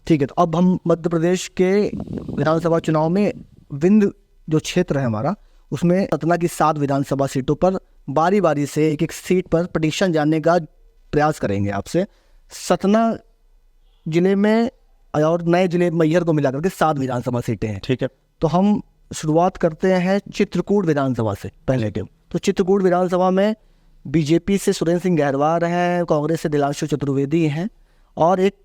ठीक है, तो अब हम मध्य प्रदेश के विधानसभा चुनाव में विंध्य जो क्षेत्र है हमारा, उसमें सतना की 7 विधानसभा सीटों पर बारी बारी से एक एक सीट पर प्रेडिक्शन जानने का प्रयास करेंगे आपसे। सतना जिले में और नए जिले मैहर को मिलाकर के 7 विधानसभा सीटें हैं। ठीक है, तो हम शुरुआत करते हैं चित्रकूट विधानसभा से पहले के। तो चित्रकूट विधानसभा में बीजेपी से सुरेंद्र सिंह गहरवार हैं, कांग्रेस से दिलांशु चतुर्वेदी हैं और एक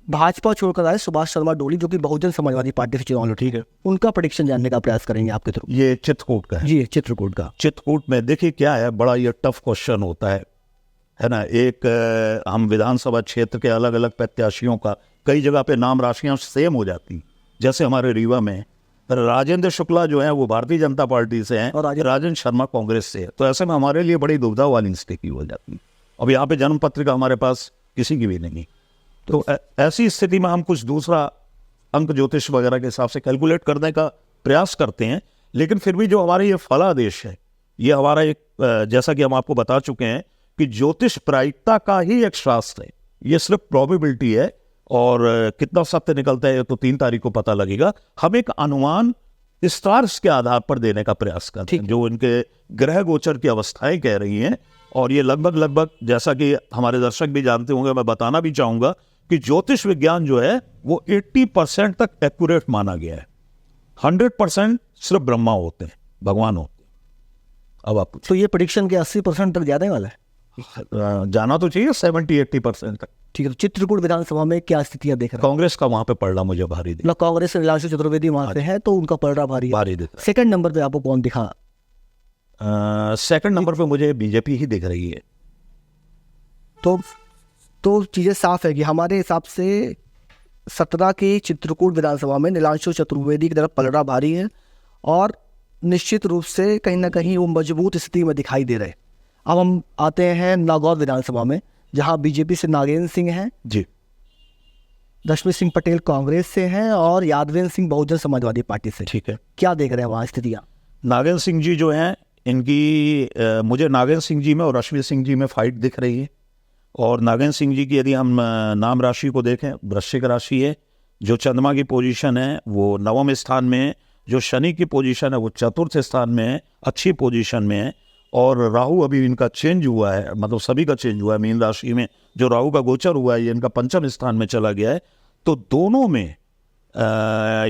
भाजपा छोड़कर आए सुभाष शर्मा डोली जो कि बहुजन समाजवादी पार्टी से चुनाव लड़े। ठीक है, उनका प्रेडिक्शन जानने का प्रयास करेंगे आपके थ्रू। ये चित्रकूट का है। जी, चित्रकूट का। चित्रकूट में देखिए क्या है, बड़ा ये टफ क्वेश्चन होता है ना। एक हम विधानसभा क्षेत्र के अलग अलग प्रत्याशियों का कई जगह पे नाम राशियां सेम हो जाती, जैसे हमारे रीवा में राजेंद्र शुक्ला जो है वो भारतीय जनता पार्टी से हैं और राजन शर्मा कांग्रेस से है। तो ऐसे में हमारे लिए बड़ी दुविधा वाली स्थिति हो जाती। अब यहाँ पे जन्म पत्रिका हमारे पास किसी की भी नहीं, तो ऐसी स्थिति में हम कुछ दूसरा अंक ज्योतिष वगैरह के हिसाब से कैलकुलेट करने का प्रयास करते हैं। लेकिन फिर भी जो हमारे ये फलादेश है, ये हमारा एक जैसा कि हम आपको बता चुके हैं कि ज्योतिष प्रायिकता का ही एक शास्त्र है, ये सिर्फ प्रोबेबिलिटी है और कितना सत्य निकलता है तो 3 तारीख को पता लगेगा। हम एक अनुमान स्टार्स के आधार पर देने का प्रयास करते हैं, जो इनके ग्रह गोचर की अवस्थाएं कह रही हैं। और ये लगभग जैसा कि हमारे दर्शक भी जानते होंगे, मैं बताना भी चाहूंगा कि ज्योतिष विज्ञान जो है वो 80% तक एक्यूरेट माना गया है। 100% सिर्फ ब्रह्मा होते हैं, भगवान होते हैं। अब आप तो ये प्रेडिक्शन के 80% तक जाने वाला है? जाना तो चाहिए 70-80% तक। ठीक है, तो चित्रकूट विधानसभा में क्या स्थितियां देख रहे हैं? कांग्रेस का वहां पे पलड़ा मुझे भारी दिखा। कांग्रेस से दिलांशु चतुर्वेदी वहां से है तो उनका पलड़ा भारी दिख रहा है। सेकंड नंबर पे आपको कौन दिखा? सेकंड नंबर पे मुझे बीजेपी ही दिख रही है। तो चीज़ें साफ है कि हमारे हिसाब से 17 की चित्रकूट विधानसभा में नीलांशु चतुर्वेदी की तरफ पलड़ा भारी है और निश्चित रूप से कहीं ना कहीं वो मजबूत स्थिति में दिखाई दे रहे। अब हम आते हैं नागौर विधानसभा में, जहां बीजेपी से नागेंद्र सिंह हैं जी, रश्मि सिंह पटेल कांग्रेस से हैं और यादवेंद्र सिंह बहुजन समाजवादी पार्टी से। ठीक है, क्या देख रहे हैं वहाँ स्थितियाँ? नागेंद्र सिंह जी जो हैं इनकी मुझे नागेंद्र सिंह जी में और रश्मि सिंह जी में फाइट दिख रही है। और नागेंद्र सिंह जी की यदि हम नाम राशि को देखें, वृश्चिक राशि है, जो चंद्रमा की पोजीशन है वो 9वें स्थान में है, जो शनि की पोजीशन है वो 4th स्थान में है, अच्छी पोजीशन में है। और राहु अभी इनका चेंज हुआ है, मतलब सभी का चेंज हुआ है। मीन राशि में जो राहु का गोचर हुआ है ये इनका 5वें स्थान में चला गया है। तो दोनों में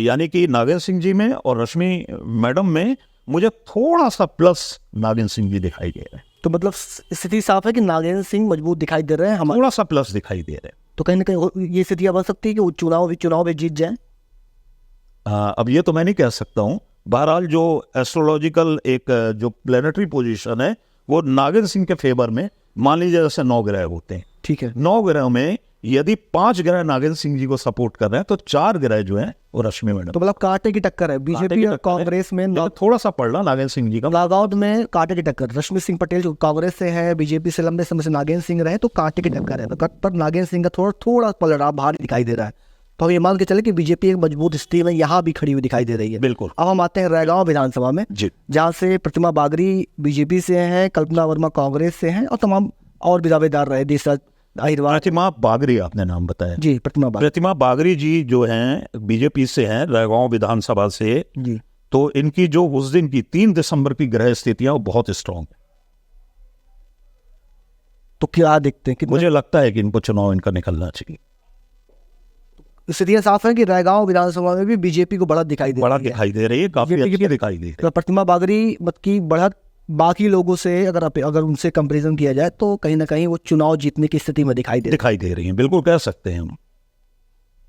यानी कि नागेंद्र सिंह जी में और रश्मि मैडम में मुझे थोड़ा सा प्लस नागेंद्र सिंह जी दिखाई दे रहे हैं। तो मतलब स्थिति साफ है कि नागेंद्र सिंह मजबूत दिखाई दे रहे हैं, थोड़ा सा प्लस दिखाई दे रहे हैं। तो कहीं ना कहीं ये स्थितियां बन सकती है कि वो चुनाव में जीत जाए। अब ये तो मैं नहीं कह सकता हूँ। बहरहाल जो एस्ट्रोलॉजिकल एक जो प्लेनेटरी पोजीशन है वो नागेंद्र सिंह के फेवर में, मान लीजिए जैसे 9 ग्रह होते हैं, ठीक है, 9 ग्रह में यदि 5 ग्रह नागेंद्र सिंह जी को सपोर्ट कर रहे हैं तो 4 ग्रह जो हैं वो रश्मि मैडम। तो मतलब कांटे की टक्कर है बीजेपी और कांग्रेस में। थोड़ा सा पड़ रहा नागेंद्र सिंह जी का। नागौर में कांटे की टक्कर, रश्मि सिंह पटेल जो कांग्रेस से है, बीजेपी से लंबे समय से नागेंद्र सिंह रहे, तो कांटे की टक्कर है। तो पर नागेंद्र सिंह का थोड़ा पलड़ा भारी दिखाई दे रहा है। तो हम ये मान के चले कि बीजेपी एक मजबूत स्थिति में यहाँ भी खड़ी हुई दिखाई दे रही है। बिल्कुल। अब हम आते हैं रैगांव विधानसभा में, जहाँ से प्रतिमा बागरी बीजेपी से हैं, कल्पना वर्मा कांग्रेस से हैं और तमाम और भी दावेदार रहे। प्रतिमा बागरी आपने नाम बताया जी, प्रतिमा बागरी जी जो हैं बीजेपी से हैं, रैगांव विधानसभा से जी। तो इनकी जो उस दिन की 3 दिसंबर की ग्रह स्थितियां वो बहुत स्ट्रांग है। तो क्या देखते हैं कि मुझे लगता है कि इनको चुनाव इनका निकलना चाहिए। स्थितियां साफ है कि रैगांव विधानसभा में भी बीजेपी को बढ़त दिखाई दे रही है, काफी अच्छी दिखाई दे रही है। प्रतिमा बागरी मत की बढ़त बाकी लोगों से अगर उनसे कंपैरिजन किया जाए तो कहीं ना कहीं वो चुनाव जीतने की स्थिति में दिखाई दे रही है। बिल्कुल कह सकते हैं हम।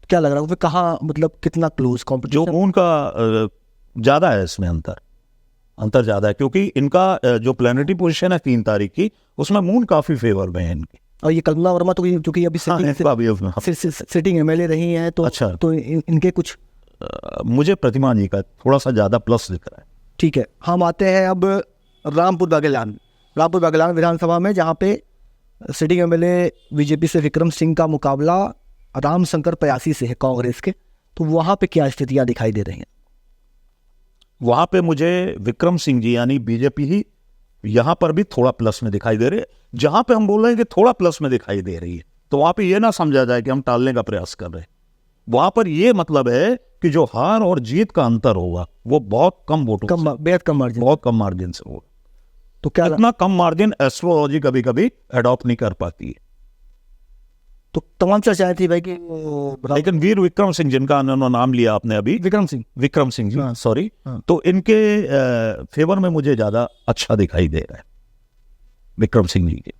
क्या लग रहा है कहाँ, मतलब कितना क्लोज कॉम्पिटिशन? जो उनका ज्यादा है, इसमें अंतर ज्यादा है, क्योंकि इनका जो प्लैनेटरी पोजीशन है 3 तारीख की, उसमें मून काफी फेवर में है इनकी। और ये कल्पना वर्मा तो क्योंकि अभी सिटिंग एमएलए रही हैं तो अच्छा, तो इनके कुछ मुझे प्रतिमा जी का थोड़ा सा ज्यादा प्लस दिख रहा है। ठीक है, हम आते हैं अब रामपुर बागेलान विधानसभा में, जहाँ पे सिटिंग एमएलए बीजेपी से विक्रम सिंह का मुकाबला रामशंकर पयासी से है कांग्रेस के। तो वहाँ पे क्या स्थितियाँ दिखाई दे रही हैं? वहाँ पे मुझे विक्रम सिंह जी यानी बीजेपी ही यहाँ पर भी थोड़ा प्लस में दिखाई दे रहे हैं। जहाँ पे हम बोल रहे हैं कि थोड़ा प्लस में दिखाई दे रही है, तो वहाँ पे ये ना समझा जाए कि हम टालने का प्रयास कर रहे हैं। वहां पर ये मतलब है कि जो हार और जीत का अंतर होगा वो बहुत कम वोटों कम, बेहद कम मार्जिन। बहुत कम मार्जिन से होगा। तो क्या इतना कम मार्जिन एस्ट्रोलॉजी कभी कभी अडॉप्ट नहीं कर पाती है। तो तमाम चर्चाएं थी भाई कि लेकिन वीर विक्रम सिंह, जिनका नाम लिया आपने अभी, विक्रम सिंह जी, हाँ। सॉरी, हाँ। तो इनके फेवर में मुझे ज्यादा अच्छा दिखाई दे रहा है, विक्रम सिंह जी के।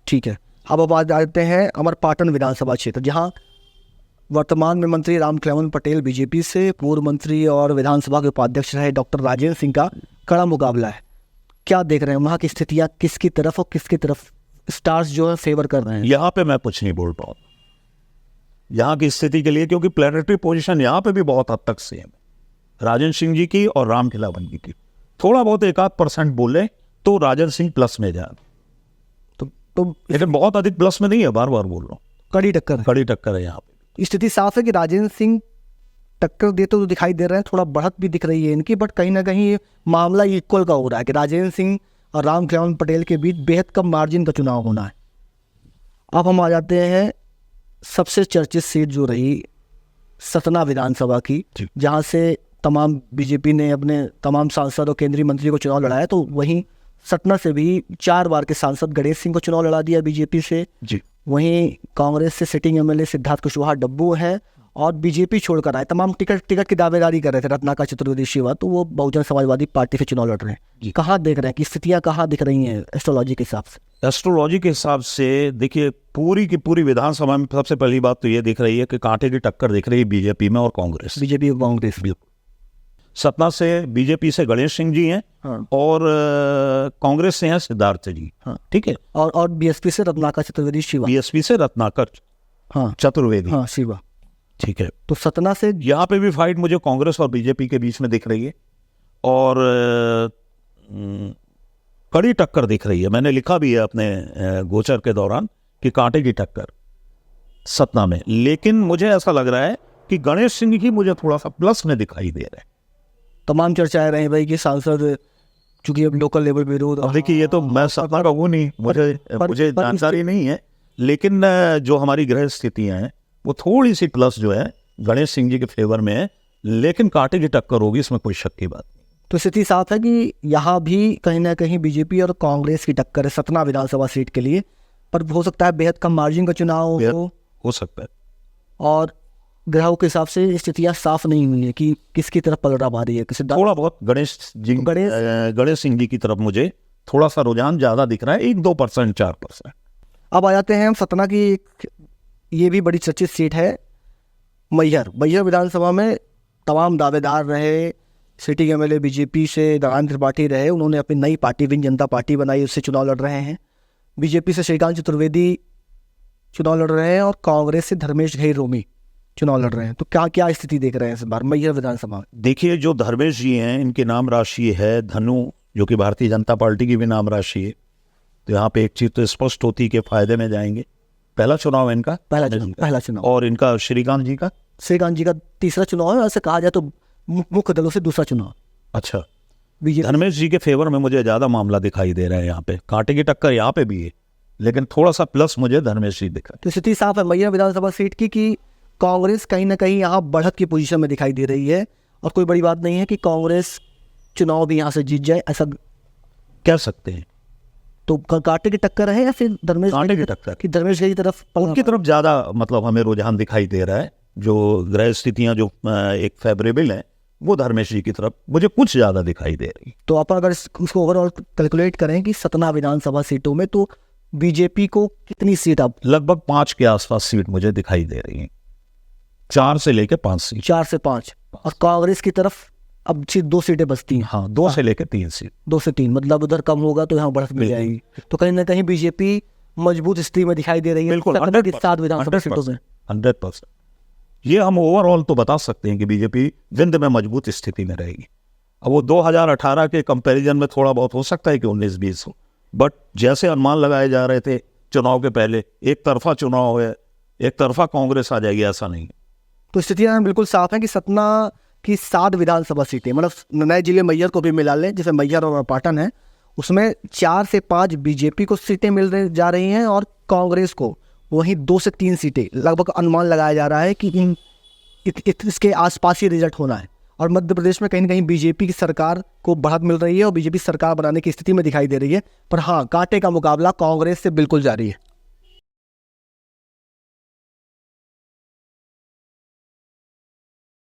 ठीक है, अब बात आते हैं अमरपाटन विधानसभा क्षेत्र, जहां वर्तमान में मंत्री रामखेलावन पटेल बीजेपी से, पूर्व मंत्री और विधानसभा के उपाध्यक्ष रहे डॉक्टर राजेंद्र सिंह का कड़ा मुकाबला है। क्या देख रहे हैं वहाँ की स्थितियाँ, किसकी तरफ और किसकी तरफ स्टार्स जो है फेवर कर रहे हैं? यहाँ पे मैं कुछ नहीं बोल पाऊँ यहाँ की स्थिति के लिए, क्योंकि प्लेनेटरी पोजीशन यहाँ पे भी बहुत हद तक सेम है, राजेंद्र सिंह जी की और रामखेलावन जी की। थोड़ा बहुत 1-8% बोले तो राजेंद्र सिंह प्लस में जाए, तो लेकिन बहुत अधिक प्लस में नहीं है, बार बार बोल रहा हूँ, कड़ी टक्कर है। कड़ी टक्कर है यहाँ पे। स्थिति साफ है कि राजेंद्र सिंह टक्कर देते तो दिखाई दे रहे हैं, थोड़ा बढ़त भी दिख रही है इनकी, बट कहीं ना कहीं ये मामला इक्वल का हो रहा है कि राजेंद्र सिंह और रामखेलावन पटेल के बीच बेहद कम मार्जिन का चुनाव होना है। अब हम आ जाते हैं सबसे चर्चित सीट जो रही सतना विधानसभा की, जहां से तमाम बीजेपी ने अपने तमाम सांसद और केंद्रीय मंत्री को चुनाव लड़ाया। तो वहीं सतना से भी 4 बार के सांसद गणेश सिंह को चुनाव लड़ा दिया बीजेपी से जी। वहीं कांग्रेस से सिटिंग एमएलए सिद्धार्थ कुशवाहा डब्बू है और बीजेपी छोड़कर आए तमाम टिकट की दावेदारी कर रहे थे रत्नाकर चतुर्वेदी शिवा, तो वो बहुजन समाजवादी पार्टी से चुनाव लड़ रहे हैं। कहाँ देख रहे हैं कि स्थितियाँ कहाँ दिख रही हैं एस्ट्रोलॉजी के हिसाब से? एस्ट्रोलॉजी के हिसाब से देखिए, पूरी की पूरी विधानसभा में सबसे पहली बात तो ये दिख रही है कि कांटे की टक्कर दिख रही है बीजेपी में और कांग्रेस। बीजेपी और कांग्रेस। सतना से बीजेपी से गणेश सिंह जी हैं, हाँ। और कांग्रेस से हैं सिद्धार्थ जी। हाँ। ठीक है। और बीएसपी से रत्नाकर चतुर्वेदी शिवा। बीएसपी से रत्नाकर हाँ चतुर्वेदी। हाँ शिवा। ठीक है। तो सतना से यहाँ पे भी फाइट मुझे कांग्रेस और बीजेपी के बीच में दिख रही है, और कड़ी टक्कर दिख रही है। मैंने लिखा भी है अपने गोचर के दौरान कि कांटे की टक्कर सतना में, लेकिन मुझे ऐसा लग रहा है कि गणेश सिंह की मुझे थोड़ा सा प्लस में दिखाई दे रहा है। तमाम चर्चाएं रही भाई कि सांसद चूंकि अब लोकल लेवल विरोध। अब देखिए, ये तो मैं सतना का वो नहीं, मुझे जानकारी नहीं है, लेकिन जो हमारी ग्रह स्थितियां हैं वो थोड़ी सी प्लस जो है गणेश सिंह जी के फेवर में है, लेकिन कांटे की टक्कर होगी, इसमें कोई शक की बात नहीं। तो स्थिति साफ है कि यहाँ भी कहीं ना कहीं बीजेपी और कांग्रेस की टक्कर है सतना विधानसभा सीट के लिए, पर हो सकता है बेहद कम मार्जिन का चुनाव हो सकता है। और ग्रहों के हिसाब से स्थितियाँ साफ नहीं हुई है कि किसकी तरफ पलटा पा रही है। थोड़ा बहुत गणेश सिंह जी की तरफ मुझे थोड़ा सा रुझान ज्यादा दिख रहा है, 1-2%, 4%। अब आ जाते हैं हम सतना की ये भी बड़ी चर्चित सीट है मैहर विधानसभा में तमाम दावेदार रहे। सिटिंग एमएलए बीजेपी से नारायण त्रिपाठी रहे, उन्होंने अपनी नई पार्टी विन जनता पार्टी बनाई, उससे चुनाव लड़ रहे हैं। बीजेपी से श्रीकांत चतुर्वेदी चुनाव लड़ रहे हैं और कांग्रेस से धर्मेश घेर रोमी चुनाव लड़ रहे हैं। तो क्या स्थिति देख रहे हैं इस बार मैहर विधानसभा? देखिए, जो धर्मेश जी हैं इनके नाम राशि है धनु, जो कि भारतीय जनता पार्टी की भी नाम राशि है। तो यहाँ पे एक चीज तो स्पष्ट होती कि फायदे में जाएंगे। पहला चुनाव है इनका, पहला चुनाव, और इनका श्रीकांत जी का तीसरा चुनाव है। ऐसे कहा जाए तो मुख्य दलों से दूसरा चुनाव। अच्छा, धर्मेश जी के फेवर में मुझे ज्यादा मामला दिखाई दे रहा है। यहाँ पे कांटे की टक्कर यहाँ पे भी है, लेकिन थोड़ा सा प्लस मुझे धर्मेश जी दिखा। तो स्थिति साफ है मैहर विधानसभा सीट की कि कांग्रेस कहीं ना कहीं यहाँ बढ़त की पोजीशन में दिखाई दे रही है, और कोई बड़ी बात नहीं है कि कांग्रेस चुनाव भी यहाँ से जीत जाए, ऐसा कह सकते हैं। तो कांटे की टक्कर है या फिर धर्मेश कांटे की टक्कर कि धर्मेश की तरफ उनकी तरफ ज्यादा मतलब हमें रुझान दिखाई दे रहा है। जो ग्रह स्थितियां जो एक फेवरेबल है वो धर्मेश जी की तरफ मुझे कुछ ज्यादा दिखाई दे रही। तो आप अगर उसको ओवरऑल कैलकुलेट करें कि सतना विधानसभा सीटों में तो बीजेपी को कितनी सीट, अब लगभग 5 के आसपास सीट मुझे दिखाई दे रही है, 4 से लेकर 5 सीट। 4 से 5, और कांग्रेस की तरफ अब 2 सीटें बचती हैं। हाँ, 2 से लेकर 3 सीट। 2 से 3 मतलब उधर कम होगा तो यहाँ बढ़त मिल जाएगी। तो कहीं ना कहीं बीजेपी मजबूत स्थिति में दिखाई दे रही है। बिल्कुल, 7 विधानसभा सीटों में 100%। ये हम ओवरऑल तो बता सकते हैं कि बीजेपी विंध्य में मजबूत स्थिति में रहेगी। अब वो 2018 के कंपैरिजन में थोड़ा बहुत हो सकता है कि 19-20 हो, बट जैसे अनुमान लगाए जा रहे थे चुनाव के पहले, एक तरफा चुनाव है, एक तरफा कांग्रेस आ जाएगी, ऐसा नहीं। तो स्थितियां बिल्कुल साफ है कि सतना की 7 विधानसभा सीटें, मतलब नए जिले मैहर को भी मिला लें, जैसे मैहर और पाटन है, उसमें 4 से 5 बीजेपी को सीटें जा रही हैं और कांग्रेस को वहीं 2 से 3 सीटें लगभग अनुमान लगाया जा रहा है कि इसके आसपास ही रिजल्ट होना है। और मध्य प्रदेश में कहीं ना कहीं बीजेपी की सरकार को बढ़त मिल रही है और बीजेपी सरकार बनाने की स्थिति में दिखाई दे रही है। पर हाँ, कांटे का मुकाबला कांग्रेस से बिल्कुल जारी है।